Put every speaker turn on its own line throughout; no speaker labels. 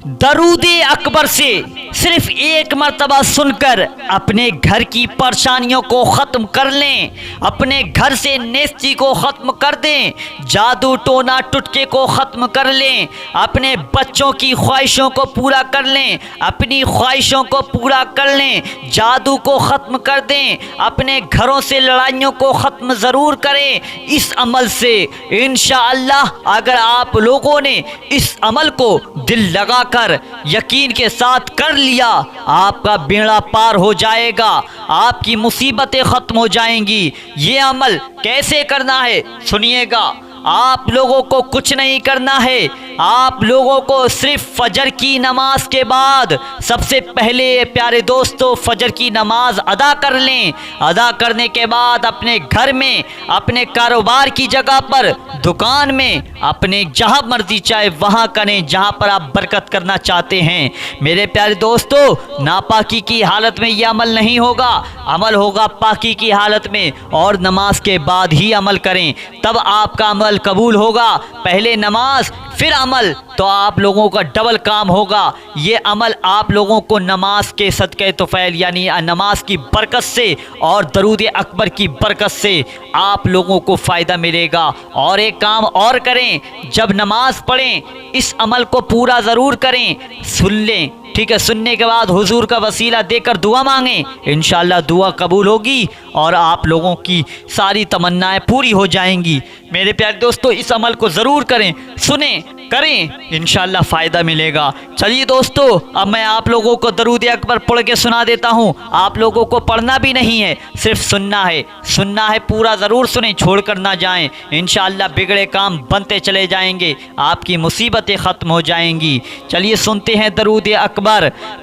दरूदे अकबर से सिर्फ एक मर्तबा सुनकर अपने घर की परेशानियों को ख़त्म कर लें, अपने घर से नेस्ती को ख़त्म कर दें, जादू टोना टुटके को ख़त्म कर लें, अपने बच्चों की ख्वाहिशों को पूरा कर लें, अपनी ख्वाहिशों को पूरा कर लें, जादू को ख़त्म कर दें, अपने घरों से लड़ाइयों को ख़त्म ज़रूर करें। इस अमल से इंशाअल्लाह अगर आप लोगों ने इस अमल को दिल लगाकर यकीन के साथ कर लिया, आपका बेड़ा पार हो जाएगा, आपकी मुसीबतें ख़त्म हो जाएंगी। ये अमल कैसे करना है सुनिएगा। आप लोगों को कुछ नहीं करना है, आप लोगों को सिर्फ फजर की नमाज के बाद सबसे पहले प्यारे दोस्तों फजर की नमाज अदा कर लें। अदा करने के बाद अपने घर में, अपने कारोबार की जगह पर, दुकान में, अपने जहाँ मर्जी चाहे वहाँ करें जहाँ पर आप बरकत करना चाहते हैं। मेरे प्यारे दोस्तों, नापाकी की हालत में यह अमल नहीं होगा, अमल होगा पाकी की हालत में, और नमाज के बाद ही अमल करें, तब आपका अमल कबूल होगा। पहले नमाज फिर अमल, तो आप लोगों का डबल काम होगा। ये अमल आप लोगों को नमाज के सदक़े तुफ़ैल यानी नमाज की बरकत से और दरूद अकबर की बरकत से आप लोगों को फ़ायदा मिलेगा। और एक काम और करें, जब नमाज पढ़ें इस अमल को पूरा ज़रूर करें, सुन लें, ठीक है। सुनने के बाद हुजूर का वसीला देकर दुआ मांगें, इंशाअल्लाह दुआ कबूल होगी और आप लोगों की सारी तमन्नाएं पूरी हो जाएंगी। मेरे प्यारे दोस्तों, इस अमल को ज़रूर करें, सुने, करें, इंशाअल्लाह फ़ायदा मिलेगा। चलिए दोस्तों, अब मैं आप लोगों को दरूद अकबर पढ़ के सुना देता हूँ। आप लोगों को पढ़ना भी नहीं है, सिर्फ सुनना है। सुनना है, पूरा ज़रूर सुने, छोड़ कर ना जाएं। इंशाअल्लाह बिगड़े काम बनते चले जाएंगे, आपकी मुसीबतें ख़त्म हो जाएंगी। चलिए सुनते हैं दरूद अकबर।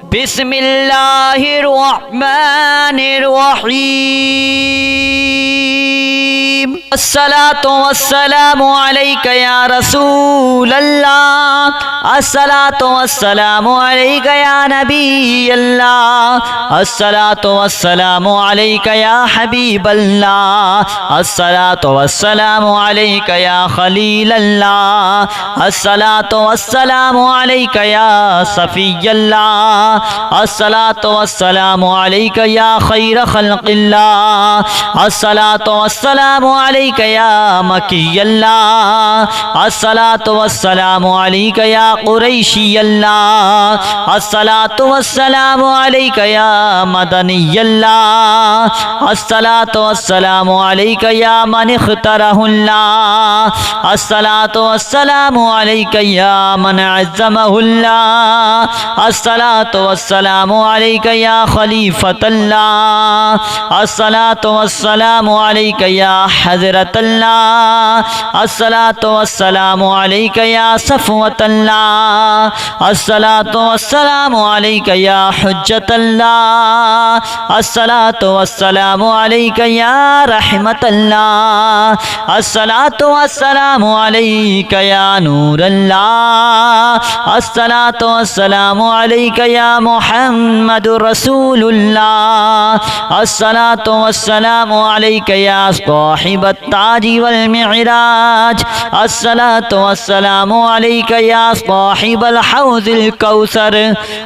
बिस्मिल्लाहिर्रहमानिर्रहीम। अस्सलातु वस्सलामु अलैका या रसूल अल्लाह, अस्सलातु वस्सलामु अलैका या नबी अल्लाह, अस्सलातु वस्सलामु अलैका या हबीब अल्लाह, अस्सलातु वस्सलामु अलैका या खलील अल्लाह, अस्सलातु वस्सलामु अलैका या सफ़ी अल्लाह, अस्सलातु वस्सलामु अलैका या खैर खल्क़िल्लाह, अस्सलातु वस्सलामु अलैका या मकी अल्लाह, अस्सलातु वस्सलामु अलैका या कुरैशी अल्लाह, अस्सलातु वस्सलामु अलैका या मदनी अल्लाह, अस्सलातु वस्सलामु अलैका या मन इख्तरहुल्लाह, अस्सलातु वस्सलामु अलैका या मन अज़्ज़महुल्लाह, अस्सलातु वस्सलामु अलैका या खलीफतल्लाह, अस्सलातु वस्सलामु अलैका या हज़रतल्लाह, अस्सलातु वस्सलामु अलैका या सफ़वतल्लाह, अस्सलातु वस्सलामु अलैका या हुज्जतल्लाह, अस्सलातु वस्सलामु अलैका या रहमतल्लाह, अस्सलातु वस्सलामु अलैका या नूरल्लाह, अस्सलातु वस्सलामु अलैका या मुहम्मदुर रसूलुल्लाह, अस्सलातु वस्सलामु अलैका या साहिबत ताजी वल मिअराज, अस्सलातु वस्सलामु अलैका या साहिबल हौज़िल कौसर,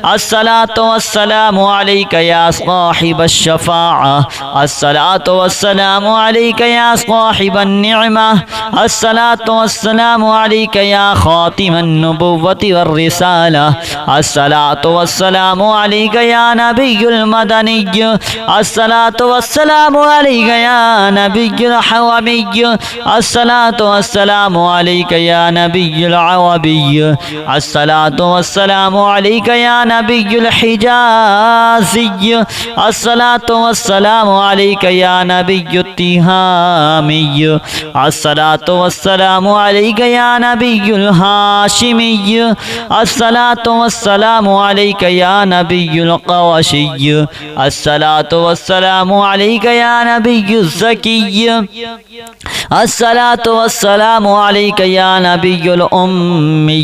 अस्सलातु वस्सलामु अलैका या साहिबश शफ़ाअ, अस्सलातु वस्सलामु अलैका या साहिबन निअमा, अस्सलातु वस्सलामु अलैका या खातिमन नबुव्वति वर रिसाला, अस्सलातु वस्सलामु अलैका या नबियुल मदनी, अस्सलातु वस्सलामु अलैका या नबियुल हवामी, अस्सलातु वस्सलामु अलैका या नबियुल अवाबी, अस्सलातु वस्सलामु अलैका या नबियुल हिजाज़ी, अस्सलातु वस्सलामु अलैका या नबियुत तिहामी, अस्सलातु वस्सलामु अलैका या नबियुल हाशिमी, अस्सलातु वस्सलामु अलैका या नबियुल क़वाशी, अस्सलातु वस्सलामु अलैका या नबियुज़ ज़की, अस्सलातु वस्सलामु अलैका या नबियुल उम्मी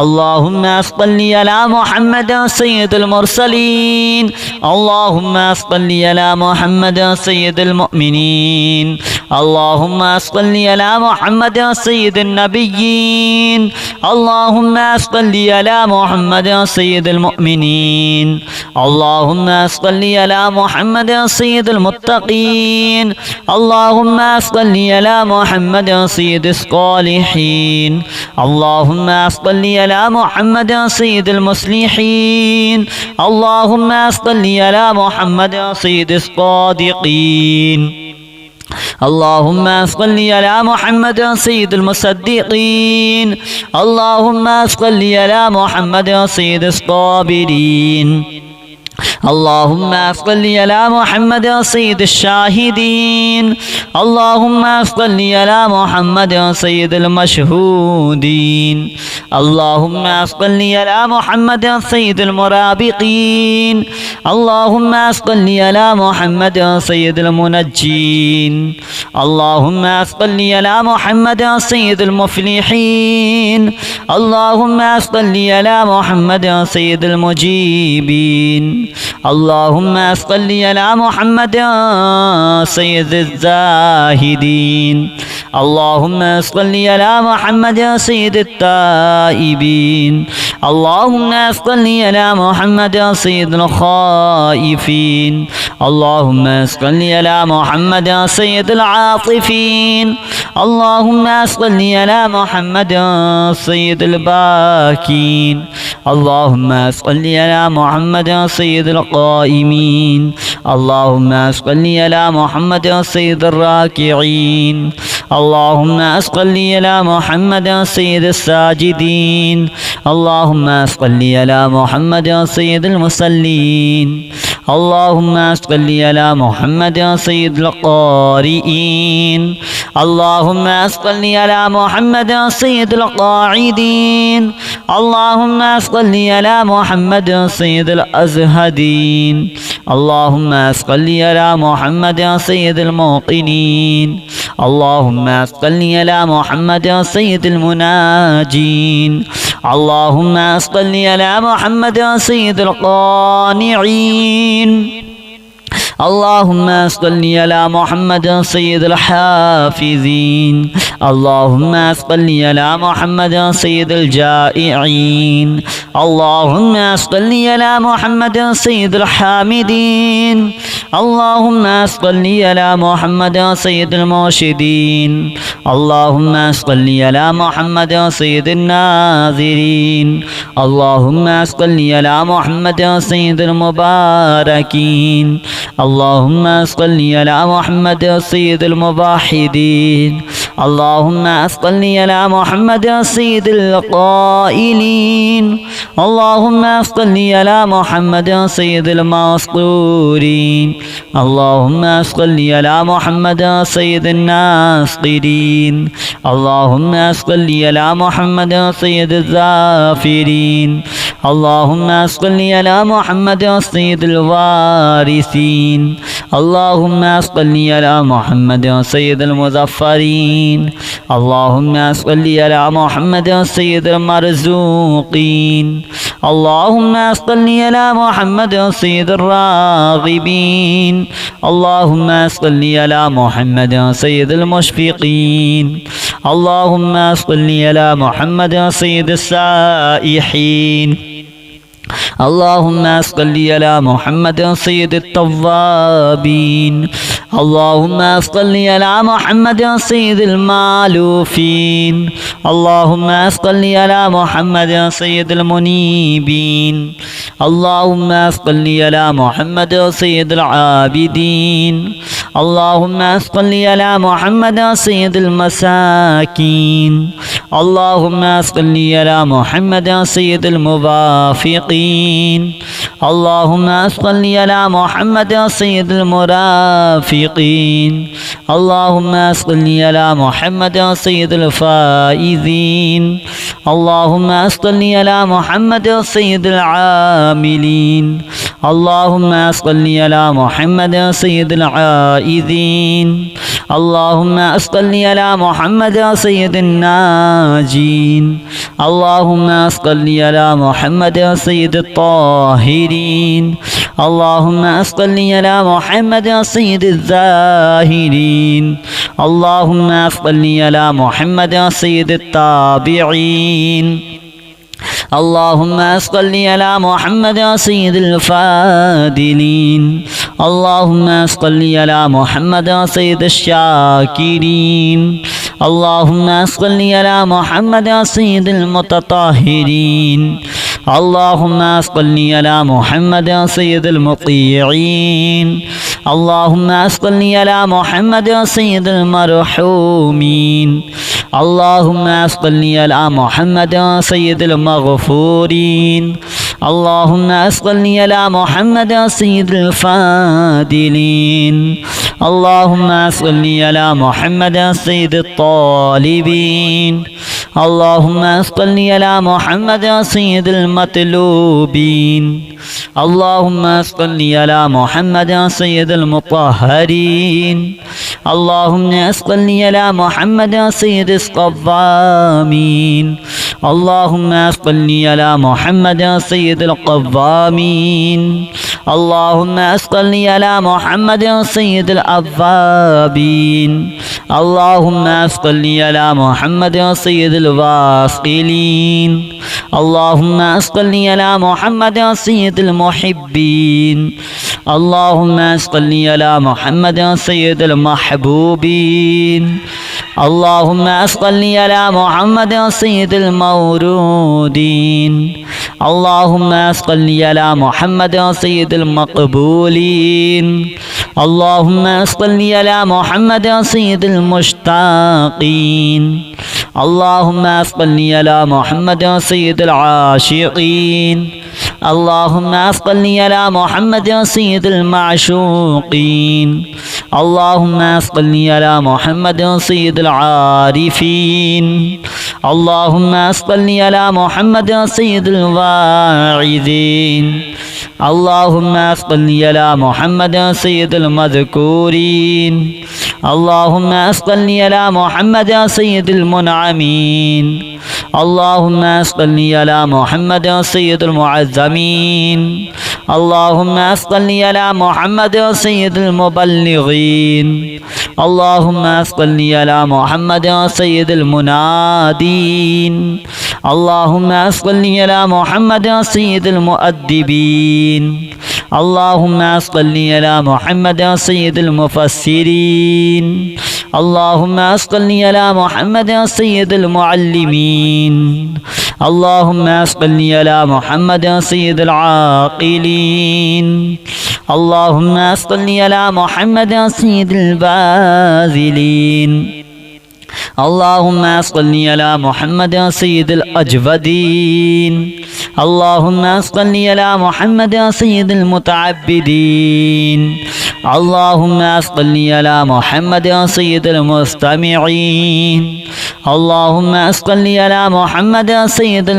अल्लाहुम्मा सल्लि अला मुहम्मद सय्यिदुल मुरसलीन अल्लाहुम्मा सल्लि अला मुहम्मद सय्यिदुल मुमिनीन अल्लाहुम्मा सल्लि अला मुहम्मद सय्यिदुन नबिय्यीन अल्लाहुम्मा सल्लि अला मुहम्मद सय्यिदुल मुमिनीन अल्लाहुम्मा सल्लि अला मुहम्मद सय्यिदुल मुत्तकीन अल्लाहुम्मा सल्लि अला मुहम्मद सय्यिदिस सालिहीन अल्लाहुम्मा सल्लि अला मुहम्मद सय्यिदिल मुस्लिहीन अल्लाहुम्मा सल्लि अला मुहम्मद सय्यिदिस सादिकीन अल्लाहुम्मा सल्लि अला मुहम्मद सय्यिदिल मुसद्दिकीन अल्लाहुम्मा सल्लि अला मुहम्मद सय्यिदिस साबिरीन अल्लाहुम्मा सल्लि अला मुहम्मद सय्यिदिश शाहिदीन अल्लाहुम्मा सल्लि अला मुहम्मद सय्यिदिल मशहूदीन अल्लाहुम्मा सल्लि अला मुहम्मद सय्यिदिल मुराबिकीन अल्लाहुम्मा सल्लि अला मुहम्मद सय्यिदिल मुनज्जीन अल्लाहुम्मा सल्लि अला मुहम्मद सय्यिदिल मुफ्लिहीन अल्लाहुम्मा सल्लि अला मुहम्मद सय्यिदिल मुजीबीन अल्लाहुम्मा सल्लि अला मुहम्मद सय्यिदिज़ ज़ाहिदीन अल्लाहुम्मा सल्लि अला मुहम्मद सय्यिदित ताइबीन अल्लाहुम्मा सल्लि अला मुहम्मद सय्यिदिल खाइफीन अल्लाहुम्मा सल्लि अला मुहम्मद सय्यिदिल आतिफीन अल्लाहुम्मा सल्लि अला मुहम्मद सय्यिदिल बाकीन अल्लाहुम्मा सल्लि अला मुहम्मद सय्यिदिल क़ाइमीन अल्लाहुम्मा सल्लि अला मुहम्मद सय्यिदिर राकिईन अल्लाहुम्मा सल्लि अला मुहम्मद सय्यिदिस साजिदीन अल्लाहुम्मा सल्लि अला मुहम्मद सय्यिदिल मुसल्लीन अल्लाहुम्मा सल्लि अला मुहम्मद सय्यिदिल क़ारिईन अल्लाहुम्मा सल्लि अला मुहम्मद सय्यिदिल क़ाइदीन अल्लाहुम्मा सल्लि अला मुहम्मद सय्यिदिल अज़हदीन अल्लाहुम्मा सल्लि अला मुहम्मद सय्यिदिल मुक़िनीन अल्लाहुम्मा सल्लि अला मुहम्मद सय्यिदिल मुनाजीन अल्लाहुम्मा सल्लि अला मुहम्मद सय्यिदिल क़ानिईन अल्लाहुम्मा सल्लि अला मुहम्मद सय्यिदिल हाफ़िज़ीन अल्लाहुम्मा सल्लि अला मुहम्मद सय्यिदिल जाइईन अल्लाहुम्मा सल्लि अला मुहम्मद सय्यिदिल हामिदीन अल्लाहुम्मा सल्लि अला मुहम्मद सय्यिदिल मुर्शिदीन अल्लाहुम्मा सल्लि अला मुहम्मद सय्यिदिन नाज़िरीन अल्लाहुम्मा सल्लि अला मुहम्मद सय्यिदिल मुबारकीन अल्लाहुम्मा सल्लि अला मुहम्मद सय्यिदिल मुवाहिदीन अल्लाहुम्मा सल्लि अला मुहम्मद सय्यिदिल क़ाइलीन अल्लाहुम्मा सल्लि अला मुहम्मद सय्यिदिल मस्तूरीन अल्लाहुम्मा सल्लि अला मुहम्मद सय्यिदिन नासिरीन अल्लाहुम्मा सल्लि अला मुहम्मद सय्यिदिज़ ज़ाफ़िरीन अल्लाहुम्मा सल्लि अला मुहम्मद सय्यिदिल वारिसीन अल्लाहुम्मा सल्लि अला मुहम्मद सय्यिदिल मुज़फ़्फ़रीन अल्लाहुम्मा सल्लि अला मुहम्मद सय्यिदिल मरज़ूक़ीन अल्लाहुम्मा सल्लि अला मुहम्मद सय्यिदिर राग़िबीन अल्लाहुम्मा सल्लि अला मुहम्मद सय्यिदिल मुशफ़िक़ीन अल्लाहुम्मा सल्लि अला मुहम्मद सय्यिदिस साइहीन अल्लाहुम्मा सल्लि अला मुहम्मद सय्यिदित तव्वाबीन अल्लाहुम्मा सल्लि अला मुहम्मद सय्यिदिल मालूफ़ीन अल्लाहुम्मा सल्लि अला मुहम्मद सय्यिदिल मुनीबीन अल्लाहुम्मा सल्लि अला मुहम्मद सय्यिदिल आबिदीन अल्लाहुम्मा सल्लि अला मुहम्मद सय्यिदिल मसाकीन अल्लाहुम्मा सल्लि अला मुहम्मद सय्यिदिल मुवाफ़िक़ीन अल्लाहुम्मा सल्लि अला मुहम्मद सय्यिदिल मुराफ़िक़ीन अल्लाहुम्मा सल्लि अला मुहम्मद सय्यिदिल फ़ाइज़ीन अल्लाहुम्मा सल्लि अला मुहम्मद सय्यिदिल आमिलीन اللهم صل على محمد سيد العائذين اللهم صل على محمد سيد الناجين اللهم صل على محمد سيد الطاهرين اللهم صل على محمد سيد الزاهرين اللهم صل على محمد سيد التابعين اللهم صل على محمد سيد الفاضلين اللهم صل على محمد سيد الشاكرين اللهم صل على محمد سيد المتطهرين اللهم صل على محمد سيد المطيعين اللهم صل على محمد سيد المرحومين اللهم صل على محمد سيد المغفورين اللهم صل على محمد سيد الفاضلين اللهم صل على محمد سيد الطالبين اللهم صل على محمد سيد المطلوبين اللهم صل على محمد سيد المطهرين اللهم صل على محمد سيد القوامين اللهم صل على محمد سيد القوامين اللهم صل على محمد سيد الأوابين اللهم صل على محمد سيد الواصلين اللهم صل على محمد سيد المحبين اللهم صل على محمد سيد المحبوبين اللهم صل على محمد سيد المورودين اللهم صل على محمد سيد المقبولين اللهم صل على محمد سيد المشتاقين اللهم صل على محمد سيد العاشقين اللهم صل على محمد سيد المعشوقين اللهم صل على محمد سيد العارفين اللهم صل على محمد سيد الواعظين اللهم صل على محمد سيد المذكورين اللهم صل على محمد سيد المنعمين اللهم صل على محمد سيد المعظمين اللهم صل على محمد سيد المبلغين اللهم صل على محمد سيد المنادين اللهم صل على محمد سيد المؤدبين اللهم صل على محمد سيد المفسرين اللهم صل على محمد سيد المعلمين اللهم صل على محمد سيد العاقلين اللهم صل على محمد سيد الباذلين اللهم صل على محمد سيد الأجودين اللهم صل على محمد سيد المتعبدين اللهم صل على محمد سيد المستمعين اللهم صل على محمد سيد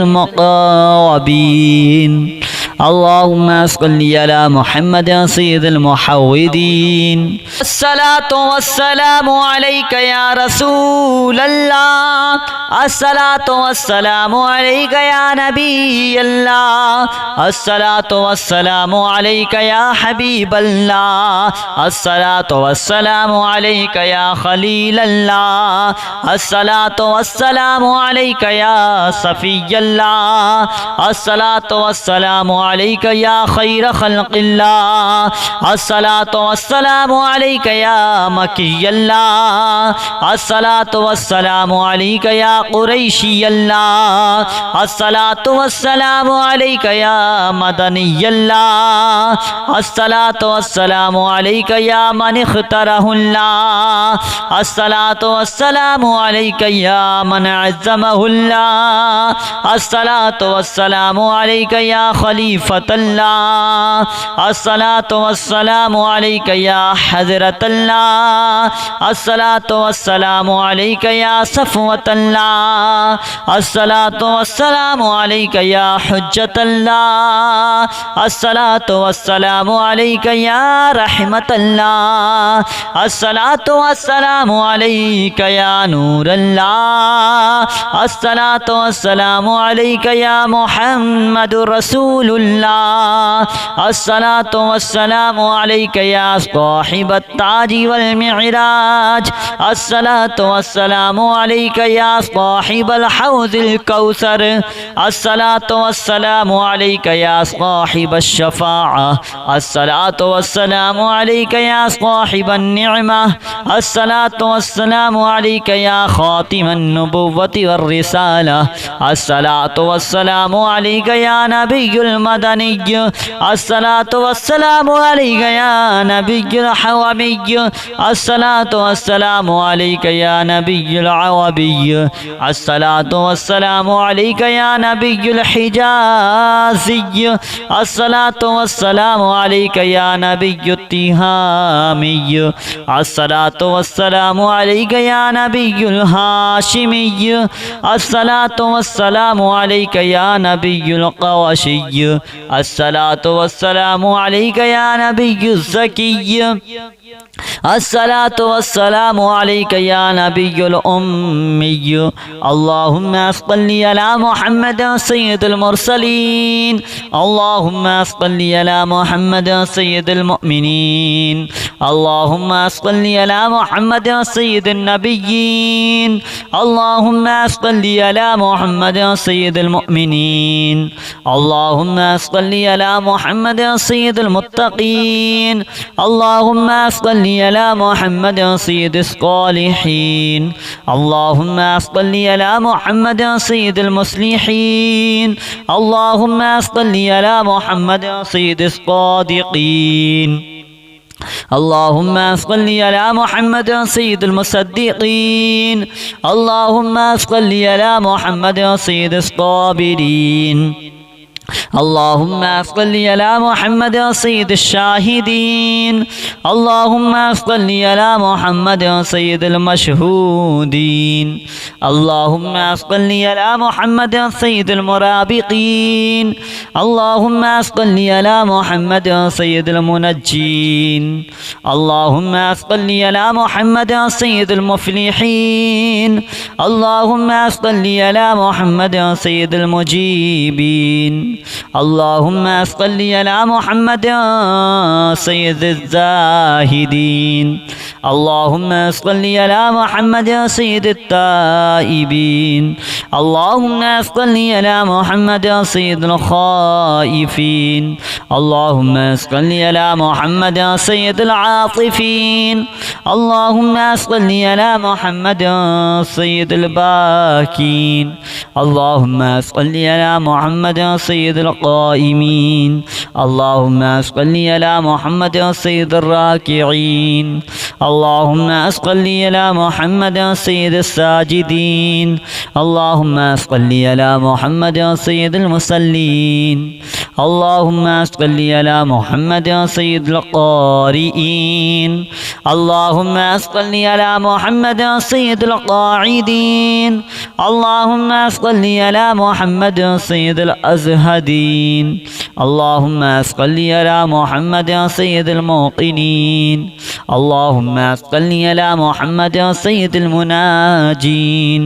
المقربين اللهم صل على محمد سيد المحودين الصلاة والسلام عليك يا رسول الله الصلاة والسلام عليك يا نبي الله الصلاة والسلام عليك يا حبيب الله الصلاة والسلام عليك يا خليل الله الصلاة والسلام عليك يا صفي الله الصلاة والسلام عليك يا خير خلق الله الصلاة والسلام عليك يا مكي الله الصلاة والسلام عليك يا قريشي الله الصلاة والسلام عليك يا مدني الله الصلاة والسلام عليك يا من اختاره الله الصلاة والسلام عليك يا من عزمه الله الصلاة والسلام عليك يا خليفة الله الصلاة والسلام عليك يا حضرة الله الصلاة والسلام عليك يا صفوة الله الصلاة والسلام عليك يا حجة الله अल्लाह, अस्सलातु वस्सलामु अलैका या रहमतल्लाह, अस्सलातु वस्सलामु अलैका या नूरल्लाह, अस्सलातु वस्सलामु अलैका या मुहम्मदुर रसूलुल्लाह, अस्सलातु वस्सलामु अलैका या साहिबत ताज वल मिअराज, अस्सलातु वस्सलामु अलैका या साहिबल हौज़िल कौसर, अस्सलातु वस्सलामु अलैका या साहिबश शफ़ाअह, अस्सलातु वस्सलामु अलैका या साहिबन निअमा, अस्सलातु वस्सलामु अलैका या खातिमन नबुव्वति वर रिसाला, अस्सलातु वस्सलामु अलैका या नबियुल मदनिय्य, अस्सलातु वस्सलामु अलैका या नबियुल हवामिय्य, अस्सलातु वस्सलामु अलैका या नबियुल अवबिय्य, अस्सलातु वस्सलामु अलैका या नबियुल हिजाज़िय्य, अस्सलातु वस्सलामु अलैका या नबियुत तिहामिय्य, अस्सलातु वस्सलामु अलैका या नबियुल हाशिमिय्य, अस्सलातु वस्सलामु अलैका या नबियुल क़वाशिय्य, अस्सलातु वस्सलामु अलैका या नबियुज़ ज़किय्य, अस्सलातु वस्सलामु अलैका या नबियुल उम्मिय्य, अल्लाहुम्मा सल्लि अला मुहम्मद सय्यिदुल मुरसलीन, अल्लाहुम्मा सल्लि अला मुहम्मद सय्यिदुल मुमिनीन, अल्लाहुम्मा सल्लि अला मुहम्मद सय्यिदुन नबिय्यीन, अल्लाहुम्मा सल्लि अला मुहम्मद सय्यिदुल मुमिनीन, अल्लाहुम्मा सल्लि अला मुहम्मद सय्यिदुल मुत्तक़ीन, अल्लाहुम्मा सल्लि अला मुहम्मद सय्यिदिस सालिहीन, अल्लाहुम्मा सल्लि अला मुहम्मद सय्यिदिल मुस्लिहीन, अल्लाहुम्मा सल्लि अला मुहम्मद सय्यिदिस सादिक़ीन, अल्लाहुम्मा सल्लि अला मुहम्मद सय्यिदिल मुसद्दिक़ीन, अल्लाहुम्मा सल्लि अला मुहम्मद सय्यिदिस साबिरीन, अल्लाहुम्मा सल्लि अला मुहम्मद सय्यिदिश शाहिदीन, अल्लाहुम्मा सल्लि अला मुहम्मद सय्यिदिल मशहूदीन, अल्लाहुम्मा सल्लि अला मुहम्मद सय्यिदिल मुराबिक़ीन, अल्लाहुम्मा सल्लि अला मुहम्मद सय्यिदिल मुनज्जीन, अल्लाहुम्मा सल्लि अला मुहम्मद सय्यिदिल मुफ़्लिहीन, अल्लाहुम्मा सल्लि अला मुहम्मद सय्यिदिल मुजीबीन, अल्लाहुम्मा सल्लि अला मुहम्मद सय्यिदिज़ ज़ाहिदीन, अल्लाहुम्मा सल्लि अला मुहम्मद सय्यिदित ताइबीन, अल्लाहुम्मा सल्लि अला मुहम्मद सय्यिदिल खाइफीन, अल्लाहुम्मा सल्लि अला मुहम्मद सय्यिदिल आतिफीन, अल्लाहुम्मा सल्लि अला मुहम्मद सय्यिदिल बाकीन, अल्लाहुम्मा सल्लि अला मुहम्मद सय्यिदिल क़ाइमीन, अल्लाहुम्मा सल्लि अला मुहम्मद सय्यिदिर राकिईन, अल्लाहुम्मा सल्लि अला मुहम्मद सय्यिदिस साजिदीन, अल्लाहुम्मा सल्लि अला मुहम्मद सय्यिदिल मुसल्लीन, अल्लाहुम्मा सल्लि अला मुहम्मद सय्यिदिल क़ारिईन, अल्लाहुम्मा सल्लि अला मुहम्मद सय्यिदिल क़ाइदीन, अल्लाहुम्मा सल्लि अला मुहम्मद सय्यिदिल अज़हदीन, अल्लाहुम्मा सल्लि अला मुहम्मद सय्यिदिल मुक़िनीन, अल्लाहुम्मा सल्लि अला मुहम्मद सय्यिदिल मुनाजीन,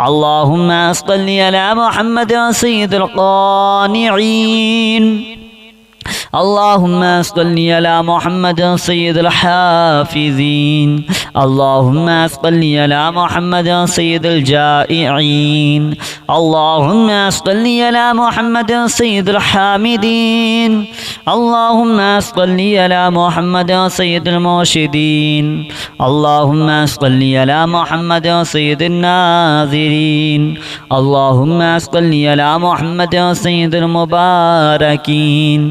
अल्लाहुम्मा सल्लि अला मुहम्मद सय्यिदिल क़ानिईन, अल्लाहुम्मा सल्लि अला मुहम्मद सय्यिदिल हाफ़िज़ीन, अल्लाहुम्मा सल्लि अला मुहम्मद सय्यिदिल जाइईन, अल्लाहुम्मा सल्लि अला मुहम्मद सय्यिदिल हामिदीन, अल्लाहुम्मा सल्लि अला मुहम्मद सय्यिदिल मुर्शिदीन, अल्लाहुम्मा सल्लि अला मुहम्मद सय्यिदिन नाज़िरीन, अल्लाहुम्मा सल्लि अला मुहम्मद सय्यिदिल मुबारकीन,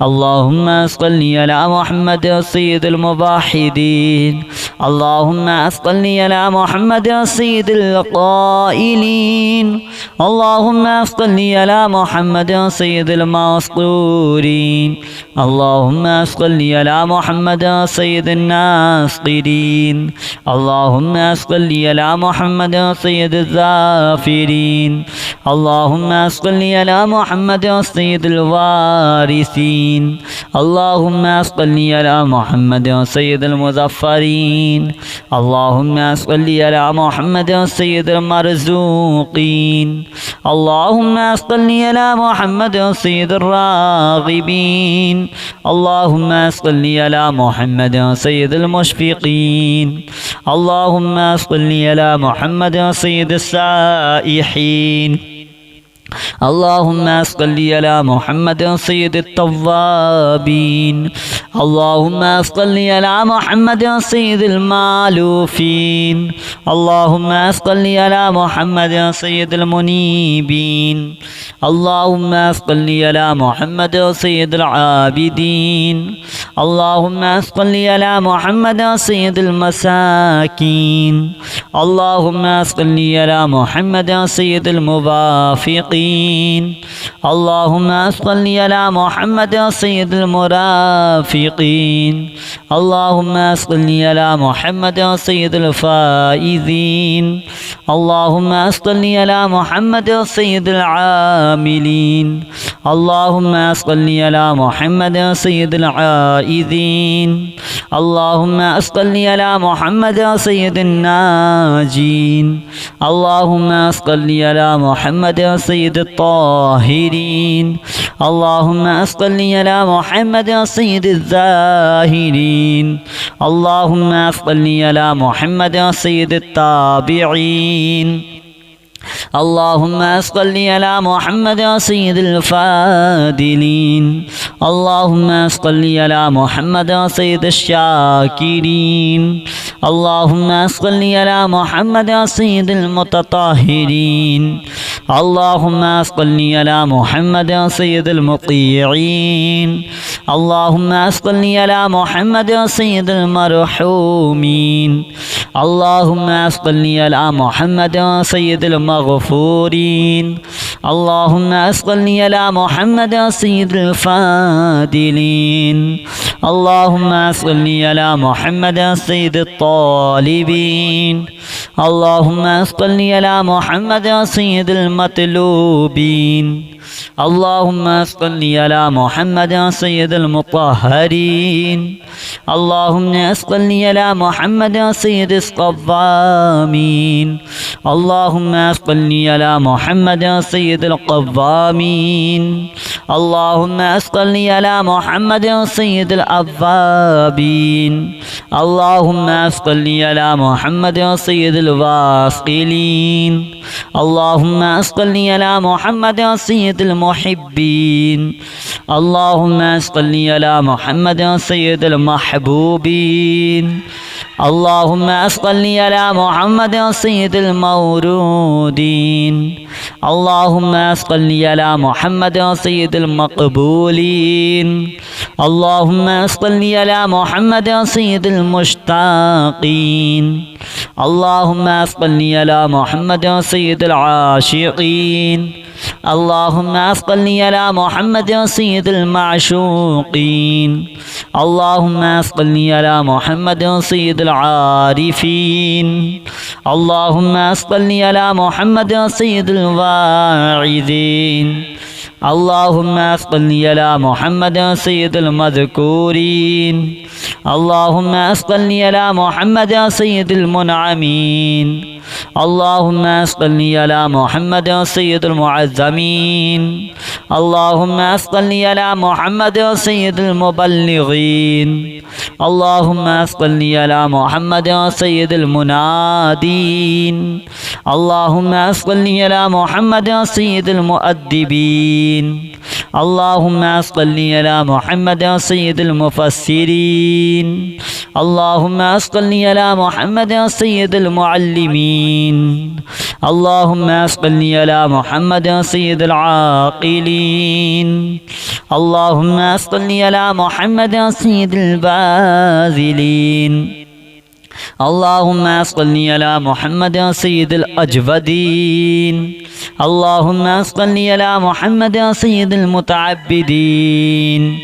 अल्लाहुम्मा सल्लि अला मुहम्मद सय्यिदिल मुवाहिदीन, اللهم صل على محمد سيد القائلين اللهم صل على محمد سيد المسطورين اللهم صل على محمد سيد الناصرين اللهم صل على محمد سيد الظافرين اللهم صل على محمد سيد الوارثين اللهم صل على محمد سيد المظفرين اللهم صل على محمد سيد المرزوقين اللهم صل على محمد سيد الراغبين اللهم صل على محمد سيد المشفقين اللهم صل على محمد سيد السائحين اللهم صل على محمد سيد التوابين اللهم صل على محمد سيد المالوفين اللهم صل على محمد سيد المنيبين اللهم صل على محمد سيد العابدين اللهم صل على محمد سيد المساكين اللهم صل على محمد سيد الموافقين اللهم صل على محمد سيد المرافقين اللهم صل على محمد سيد الفائزين اللهم صل على محمد سيد العاملين اللهم صل على محمد سيد العائذين اللهم صل على محمد سيد الناجين اللهم صل على محمد سيد الطاهرين اللهم صل على محمد سيد الزاهرين اللهم صل على محمد سيد التابعين اللهم صل على محمد سيد الفاضلين اللهم صل على محمد سيد الشاكرين اللهم صل على محمد سيد المتطهرين اللهم صل على محمد سيد المطيعين اللهم صل على محمد سيد المرحومين اللهم صل على محمد سيد المغفورين اللهم صل على محمد سيد الفاضلين اللهم صل على محمد سيد الطالبين اللهم صل على محمد سيد المطلوبين اللهم صل على محمد سيد المطهرين اللهم صل على محمد سيد الصوامين اللهم صل على محمد سيد القوامين اللهم صل على محمد سيد الأوابين اللهم صل على محمد سيد الواصلين اللهم صل على محمد سيد المحبين اللهم صل على محمد سيد المحبوبين اللهم صل على محمد سيد المورودين اللهم صل على محمد سيد المقبولين اللهم صل على محمد سيد المشتاقين اللهم صل على محمد سيد العاشقين اللهم صل على محمد سيد المعشوقين اللهم صل على محمد سيد العارفين اللهم صل على محمد سيد الواعظين اللهم صل على محمد سيد المذكورين اللهم صل على محمد سيد المنعمين اللهم صل على محمد سيد المعظمين اللهم صل على محمد سيد المبلغين اللهم صل على محمد سيد المنادين اللهم صل على محمد سيد المؤدبين اللهم صل على محمد سيد المفسرين اللهم صل على محمد سيد المعلمين اللهم صل على محمد سيد العاقلين اللهم صل على محمد سيد الباذلين اللهم صل على محمد سيد الأجودين. اللهم صل على محمد سيد المتعبدين.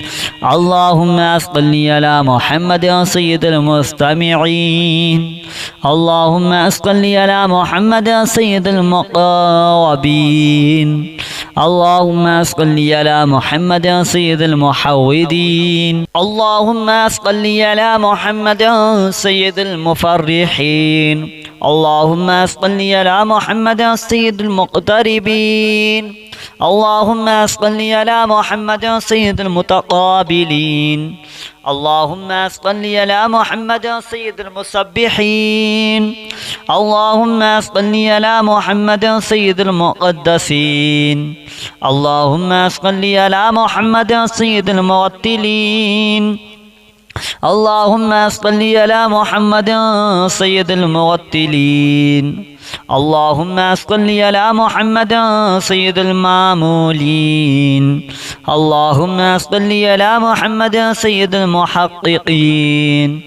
اللهم صل على محمد سيد المستمعين. اللهم صل على محمد سيد المقربين. اللهم صل على محمد سيد المحودين. اللهم صل على محمد سيد المفرحين. اللهم صل على محمد سيد المقتربين. اللهم صل على محمد سيد المتقابلين. اللهم صل على محمد سيد المسبحين. اللهم صل على محمد سيد المقدسين. اللهم صل على محمد سيد المرتلين. اللهم صل على محمد سيد المرتلين. اللهم صل على محمد سيد المامولين. اللهم صل على محمد سيد المحققين.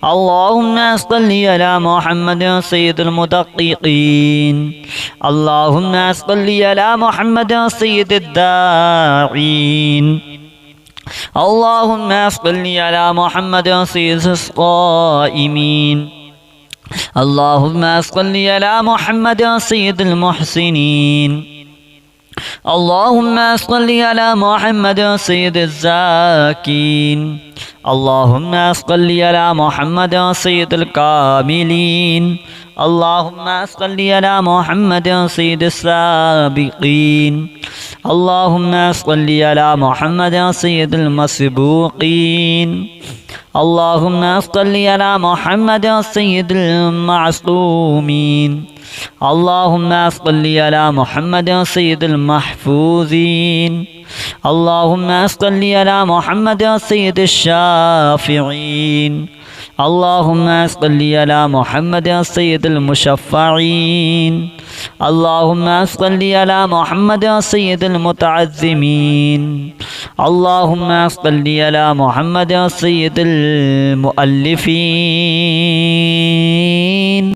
اللهم صل على محمد سيد المدققين. اللهم صل على محمد سيد الداعين. اللهم صل على محمد سيد القائمين. اللهم صل على محمد سيد المحسنين. اللهم صل على محمد سيد الزاكين. اللهم صل على محمد سيد الكاملين. اللهم صل على محمد سيد السابقين. اللهم صل على محمد سيد المسبوقين. اللهم صل على محمد سيد المعصومين. اللهم صل على محمد سيد المحفوظين. اللهم صل على محمد سيد الشافعين. اللهم صل على محمد سيد المشفعين. اللهم صل على محمد سيد المتعزمين. اللهم صل على محمد سيد المؤلفين.